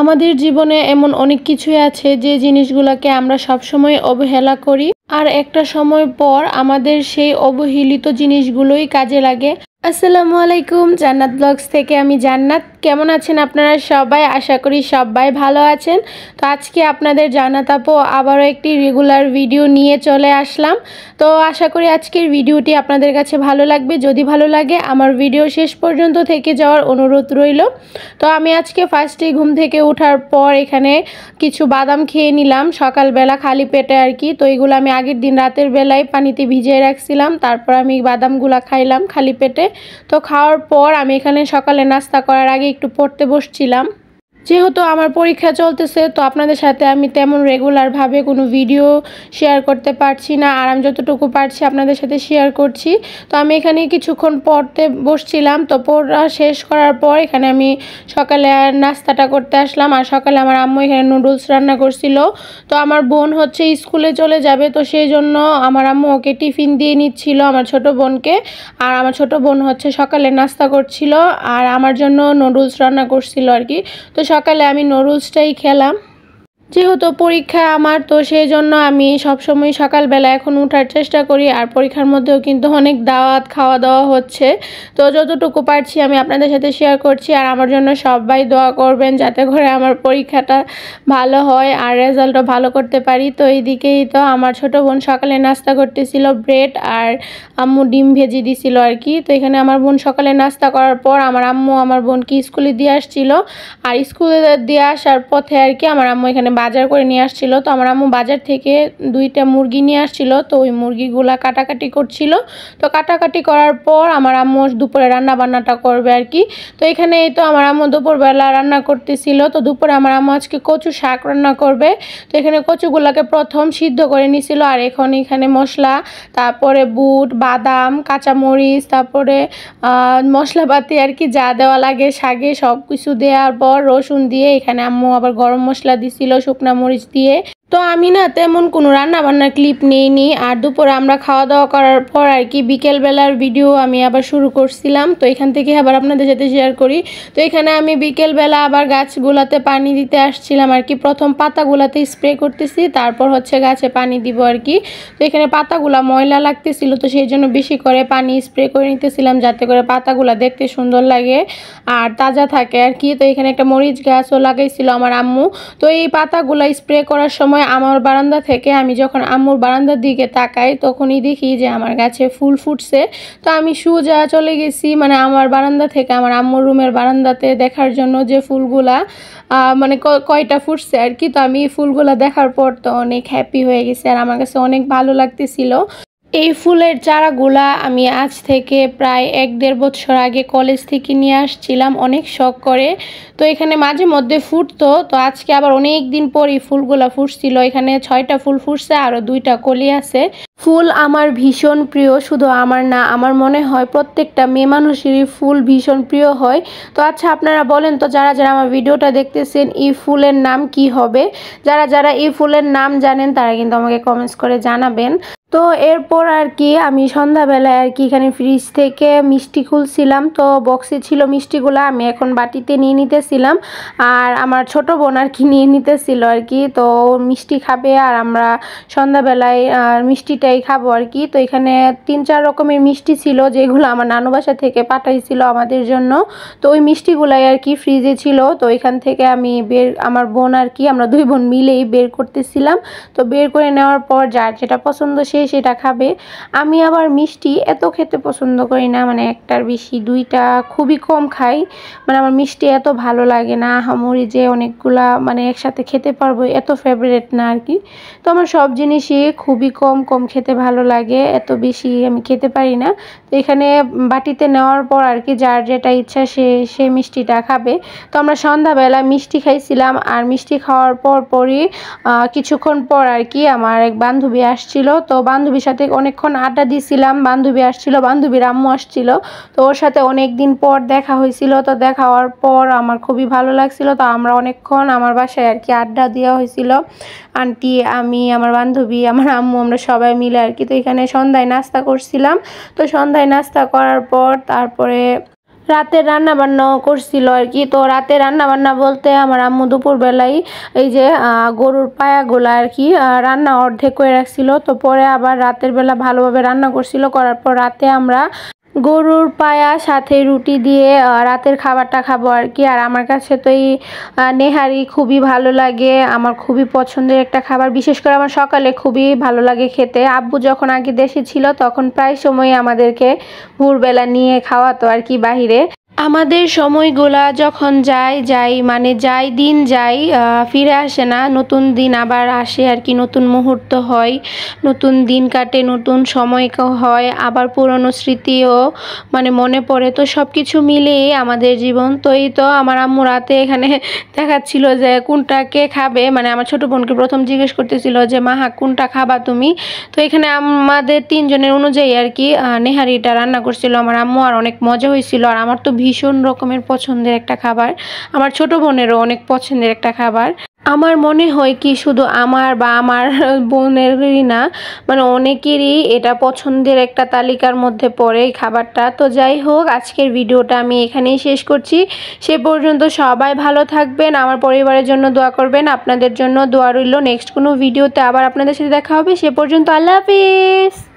আমাদের জীবনে এমন অনেক কিছুই আছে যে জিনিসগুলোকে আমরা সবসময় অবহেলা করি, আর একটা সময় পর আমাদের সেই অবহেলিত জিনিসগুলোই কাজে লাগে। আসসালামু আলাইকুম, জান্নাত ব্লগস থেকে আমি জান্নাত। কেমন আছেন আপনারা সবাই? আশা করি সবাই ভালো আছেন। তো আজকে আপনাদের জান্নাত আপু আবারও একটি রেগুলার ভিডিও নিয়ে চলে আসলাম। তো আশা করি আজকের ভিডিওটি আপনাদের কাছে ভালো লাগবে। যদি ভালো লাগে আমার ভিডিও শেষ পর্যন্ত থেকে যাওয়ার অনুরোধ রইল। তো আমি আজকে ফার্স্টে ঘুম থেকে ওঠার পর এখানে কিছু বাদাম খেয়ে নিলাম সকালবেলা খালি পেটে আর কি। তো এগুলো আমি আগের দিন রাতের বেলায় পানিতে ভিজিয়ে রাখছিলাম, তারপর আমি বাদামগুলা খাইলাম খালি পেটে। তো খাওয়ার পর আমি এখানে সকালে নাস্তা করার আগে একটু পড়তে বসছিলাম। যেহেতু আমার পরীক্ষা চলতেছে, তো আপনাদের সাথে আমি তেমন রেগুলারভাবে কোনো ভিডিও শেয়ার করতে পারছি না, আর আমি যতটুকু পারছি আপনাদের সাথে শেয়ার করছি। তো আমি এখানে কিছুক্ষণ পড়তে বসছিলাম। তো পড়া শেষ করার পর এখানে আমি সকালে নাস্তাটা করতে আসলাম, আর সকালে আমার আম্মু এখানে নুডলস রান্না করছিল। তো আমার বোন হচ্ছে স্কুলে চলে যাবে, তো সেই জন্য আমার আম্মু ওকে টিফিন দিয়ে নিচ্ছিল আমার ছোট বোনকে, আর আমার ছোট বোন হচ্ছে সকালে নাস্তা করছিল আর আমার জন্য নুডলস রান্না করছিল আর কি। তো সকালে আমি নুডলসটাই খেলাম। যেহেতু পরীক্ষা আমার, তো সেই জন্য আমি সবসময় সকালবেলা এখন ওঠার চেষ্টা করি, আর পরীক্ষার মধ্যেও কিন্তু অনেক দাওয়াত খাওয়া দাওয়া হচ্ছে। তো যতটুকু পারছি আমি আপনাদের সাথে শেয়ার করছি, আর আমার জন্য সবাই দোয়া করবেন যাতে করে আমার পরীক্ষাটা ভালো হয় আর রেজাল্টও ভালো করতে পারি। তো এইদিকেই তো আমার ছোট বোন সকালে নাস্তা করতেছিল ব্রেড, আর আম্মু ডিম ভেজে দিছিল আর কি। তো এখানে আমার বোন সকালে নাস্তা করার পর আমার আম্মু আমার বোনকে স্কুলে দিয়ে আসছিল, আর স্কুলে দিয়ে আসার পথে আর কি আমার আম্মু এখানে বাজার করে নিয়ে আসছিল। তো আমার আম্মু বাজার থেকে 2টা মুরগি নিয়ে আসছিল, তো ওই মুরগিগুলা কাটাকাটি করছিল। তো কাটাকাটি করার পর আমার আম্মু দুপুরে রান্না বান্নাটা করবে আর কি। তো এখানে এই তো আমার আম্মু দুপুরবেলা রান্না করতেছিল। তো দুপুরে আমার আম্মু আজকে কচু শাক রান্না করবে। তো এখানে কচুগুলাকে প্রথম সিদ্ধ করে নিছিল, আর এখন এখানে মশলা, তারপরে বুট, বাদাম, কাঁচামরিচ, তারপরে মশলাপাতি আর কি যা দেওয়া লাগে শাকে সব কিছু দেওয়ার পর রসুন দিয়ে এখানে আম্মু আবার গরম মশলা দিছিল শুকনা মরিচ দিয়ে। তো আমি না তেমন কোনো রান্না বান্নার ক্লিপ নেইনি, আর দুপুরে আমরা খাওয়া দাওয়া করার পর আর কি বিকেলবেলার ভিডিও আমি আবার শুরু করছিলাম। তো এখান থেকে আবার আপনাদের সাথে শেয়ার করি। তো এখানে আমি বিকেলবেলা আবার গাছগুলাতে পানি দিতে আসছিলাম আর কি। প্রথম পাতাগুলাতে স্প্রে করতেছি, তারপর হচ্ছে গাছে পানি দিব আর কি। তো এখানে পাতাগুলা ময়লা লাগতেছিল, তো সেই জন্য বেশি করে পানি স্প্রে করে নিতেছিলাম যাতে করে পাতাগুলা দেখতে সুন্দর লাগে আর তাজা থাকে আর কি। তো এখানে একটা মরিচ গাছও লাগাইছিল আমার আম্মু। তো এই পাতাগুলা স্প্রে করার সময় আমার বারান্দা থেকে আমি যখন আম্মুর বারান্দার দিকে তাকাই তখনই দেখি যে আমার গাছে ফুল ফুটছে। তো আমি সোজা চলে গেছি মানে আমার বারান্দা থেকে আমার আম্মুর রুমের বারান্দাতে দেখার জন্য যে ফুলগুলা মানে কয়টা ফুটছে আর কি। তো আমি ফুলগুলা দেখার পর তো অনেক হ্যাপি হয়ে গেছি, আর আমার কাছে অনেক ভালো লাগতেছিল। এই ফুলের চারাগুলা আমি আজ থেকে প্রায় 1-1.5 বছর আগে কলেজ থেকে নিয়ে আসছিলাম অনেক শখ করে। তো এখানে মাঝে মধ্যে ফুটতো, তো আজকে আবার অনেক দিন পরই ফুলগুলা ফুটছিল। এখানে 6টা ফুল ফুটছে, আরও 2টা কলি আছে। ফুল আমার ভীষণ প্রিয়, শুধু আমার না, আমার মনে হয় প্রত্যেকটা মেয়ে মানুষেরই ফুল ভীষণ প্রিয় হয়। তো আচ্ছা আপনারা বলেন তো, যারা যারা আমার ভিডিওটা দেখতেছেন এই ফুলের নাম কি হবে? যারা যারা এই ফুলের নাম জানেন তারা কিন্তু আমাকে কমেন্টস করে জানাবেন। তো এরপর আর কি আমি সন্ধ্যাবেলায় আর কি এখানে ফ্রিজ থেকে মিষ্টি খুলছিলাম। তো বক্সে ছিল মিষ্টিগুলো, আমি এখন বাটিতে নিয়ে নিতেছিলাম, আর আমার ছোট বোন আর কি নিয়ে নিতেছিল আর কি। তো মিষ্টি খাবে আর আমরা সন্ধ্যাবেলায় মিষ্টিটাই খাবো আর কি। তো এখানে 3-4 রকমের মিষ্টি ছিল যেগুলো আমার নানু বাসা থেকে পাঠাইছিল আমাদের জন্য। তো ওই মিষ্টিগুলাই আর কি ফ্রিজে ছিল। তো এখান থেকে আমি আমার বোন আর কি আমরা 2 বোন মিলেই বের করতেছিলাম। তো বের করে নেওয়ার পর যার যেটা পছন্দ সেটা খাবে। আমি আবার মিষ্টি এত খেতে পছন্দ করি না, মানে একটার বেশি 2টা খুবই কম খাই। মানে আমার মিষ্টি এত ভালো লাগে না, আহামরি যে অনেকগুলা মানে একসাথে খেতে পারবো এত ফেভারিট না আর কি। তো আমার সব জিনিসই খুবই কম কম খেতে ভালো লাগে, এত বেশি আমি খেতে পারি না। তো এখানে বাটিতে নেওয়ার পর আর কি যার যেটা ইচ্ছা সে মিষ্টিটা খাবে। তো আমরা সন্ধ্যাবেলা মিষ্টি খাইছিলাম, আর মিষ্টি খাওয়ার পরই কিছুক্ষণ পর আর কি আমার এক বান্ধবী আসছিল। তো বান্ধবীর সাথে অনেকক্ষণ আড্ডা দিয়েছিলাম। বান্ধবী আসছিল, বান্ধবীর আম্মু আসছিল। তো ওর সাথে অনেক দিন পর দেখা হয়েছিল। তো দেখা হওয়ার পর আমার খুবই ভালো লাগছিল। তো আমরা অনেকক্ষণ আমার বাসায় আর কি আড্ডা দেওয়া হয়েছিল, আন্টি, আমি, আমার বান্ধবী, আমার আম্মু, আমরা সবাই মিলে আর কি। তো এখানে সন্ধ্যায় নাস্তা করছিলাম। তো সন্ধ্যায় নাস্তা করার পর তারপরে রাতের রান্না বান্নাও করছিল আর কি। তো রাতে রান্না বান্না বলতে আমার আম্মু দুপুরবেলায় এই যে গরুর পায়াগুলো আর কি রান্না অর্ধেক করে রাখছিল। তো পরে আবার রাতের বেলা ভালোভাবে রান্না করছিল, করার পর রাতে আমরা গরুর পায়া সাথে রুটি দিয়ে রাতের খাবারটা খাবো আর কি। আর আমার কাছে তো এই নেহারি খুবই ভালো লাগে, আমার খুবই পছন্দের একটা খাবার। বিশেষ করে আমার সকালে খুবই ভালো লাগে খেতে। আব্বু যখন আগে দেশে ছিল তখন প্রায় সময় আমাদেরকে ভোরবেলা নিয়ে খাওয়াতো আর কি বাহিরে। আমাদের সময়গুলা যখন যাই মানে দিন যায়, ফিরে আসে না, নতুন দিন আবার আসে আর কি, নতুন মুহূর্ত হয়, নতুন দিন কাটে, নতুন সময় হয়, আবার পুরনো স্মৃতিও মানে মনে পড়ে। তো সব কিছু মিলিয়ে আমাদের জীবন। তো এই তো আমার আম্মু রাতে এখানে দেখাচ্ছিল যে কোনটা কে খাবে, মানে আমার ছোট বোনকে প্রথম জিজ্ঞেস করতেছিল যে মাহা কোনটা খাবা তুমি। তো এখানে আমাদের তিনজনের অনুযায়ী আর কি নেহারিটা রান্না করছিল আমার আম্মু, আর অনেক মজা হয়েছিল। আর আমার তো ভীষণ রকমের পছন্দের একটা খাবার, আমার ছোট বোনেরও অনেক পছন্দের একটা খাবার। আমার মনে হয় কি শুধু আমার বা আমার বোনেরই না, মানে অনেকেরই এটা পছন্দের একটা তালিকার মধ্যে পড়ে এই খাবারটা। তো যাই হোক, আজকের ভিডিওটা আমি এখানেই শেষ করছি। সে পর্যন্ত সবাই ভালো থাকবেন, আমার পরিবারের জন্য দোয়া করবেন, আপনাদের জন্য দোয়া রইল। নেক্সট কোনো ভিডিওতে আবার আপনাদের সাথে দেখা হবে। সে পর্যন্ত আল্লাহ হাফিজ।